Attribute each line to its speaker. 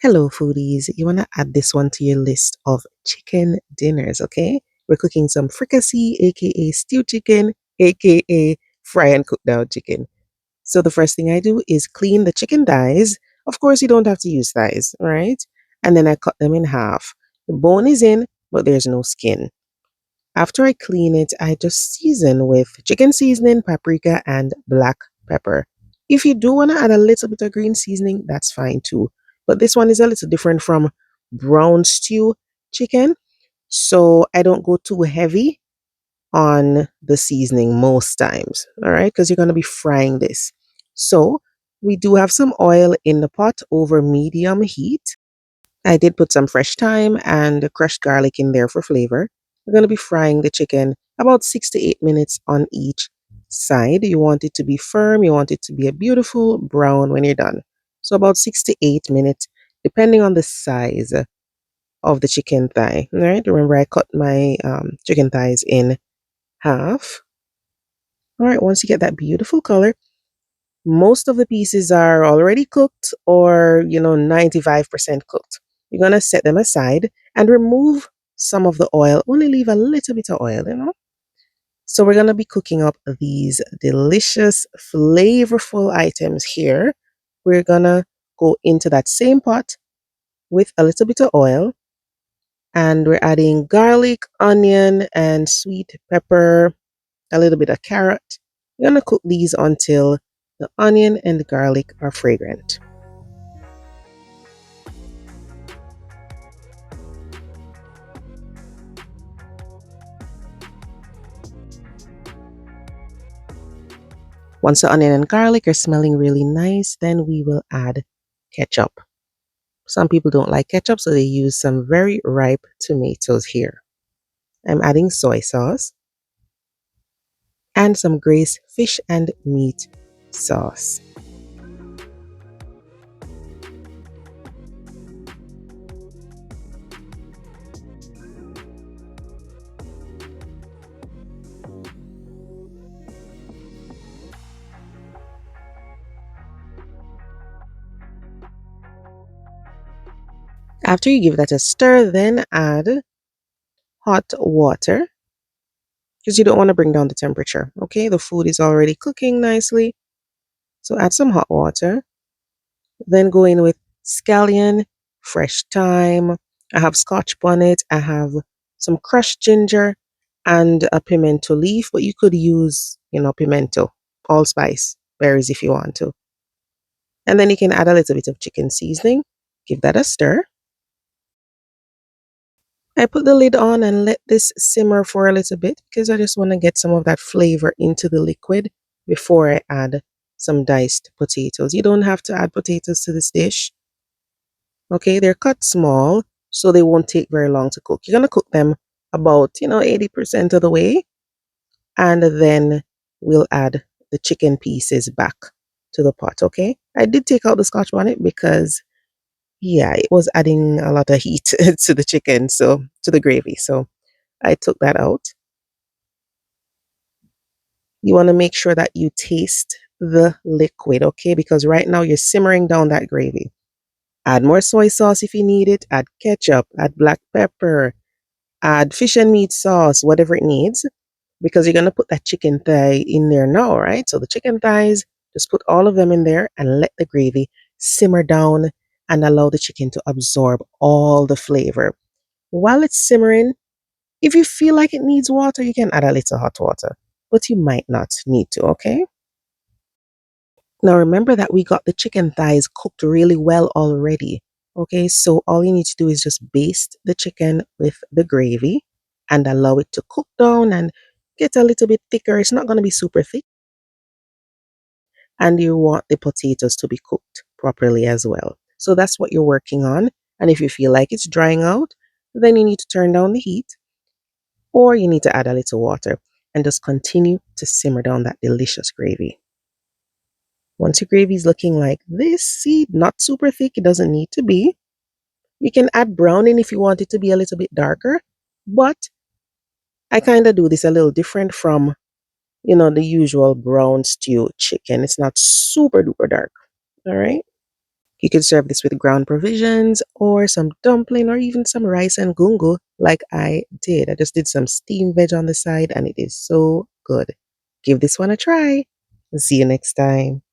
Speaker 1: Hello, foodies. You want to add this one to your list of chicken dinners, okay? We're cooking some fricasse, aka stewed chicken, aka fry and cook down chicken. So the first thing I do is clean the chicken thighs. Of course, you don't have to use thighs, right? And then I cut them in half. The bone is in, but there's no skin. After I clean it, I just season with chicken seasoning, paprika, and black pepper. If you do want to add a little bit of green seasoning, that's fine too. But this one is a little different from brown stew chicken. So I don't go too heavy on the seasoning most times. All right, because you're going to be frying this. So we do have some oil in the pot over medium heat. I did put some fresh thyme and crushed garlic in there for flavor. We're going to be frying the chicken about 6 to 8 minutes on each side. You want it to be firm, you want it to be a beautiful brown when you're done. So about 6 to 8 minutes, depending on the size of the chicken thigh. All right, remember I cut my chicken thighs in half. All right, once you get that beautiful color, most of the pieces are already cooked or 95% cooked. You're going to set them aside and remove some of the oil, only leave a little bit of oil. So we're going to be cooking up these delicious flavorful items here. We're going to go into that same pot with a little bit of oil, and we're adding garlic, onion, and sweet pepper, a little bit of carrot. We're going to cook these until the onion and the garlic are fragrant. Once the onion and garlic are smelling really nice, then we will add ketchup. Some people don't like ketchup, so they use some very ripe tomatoes here. I'm adding soy sauce and some Grace fish and meat sauce. After you give that a stir, then add hot water because you don't want to bring down the temperature. Okay, the food is already cooking nicely. So add some hot water. Then go in with scallion, fresh thyme. I have scotch bonnet. I have some crushed ginger and a pimento leaf, but you could use, pimento, allspice, berries if you want to. And then you can add a little bit of chicken seasoning. Give that a stir. I put the lid on and let this simmer for a little bit because I just want to get some of that flavor into the liquid before I add some diced potatoes. You don't have to add potatoes to this dish. Okay, they're cut small, so they won't take very long to cook. You're gonna cook them about, 80% of the way, and then we'll add the chicken pieces back to the pot. Okay, I did take out the scotch bonnet because yeah, it was adding a lot of heat to the chicken, so to the gravy. So I took that out. You want to make sure that you taste the liquid, okay? Because right now you're simmering down that gravy. Add more soy sauce if you need it, add ketchup, add black pepper, add fish and meat sauce, whatever it needs, because you're going to put that chicken thigh in there now, right? So the chicken thighs, just put all of them in there and let the gravy simmer down and allow the chicken to absorb all the flavor. While it's simmering, if you feel like it needs water, you can add a little hot water, but you might not need to, okay? Now remember that we got the chicken thighs cooked really well already. Okay, so all you need to do is just baste the chicken with the gravy and allow it to cook down and get a little bit thicker. It's not going to be super thick. And you want the potatoes to be cooked properly as well. So that's what you're working on. And if you feel like it's drying out, then you need to turn down the heat or you need to add a little water and just continue to simmer down that delicious gravy. Once your gravy is looking like this, see, not super thick, it doesn't need to be. You can add browning if you want it to be a little bit darker, but I kind of do this a little different from, the usual brown stew chicken. It's not super duper dark. All right. You could serve this with ground provisions or some dumpling or even some rice and gungo like I did. I just did some steamed veg on the side and it is so good. Give this one a try. See you next time.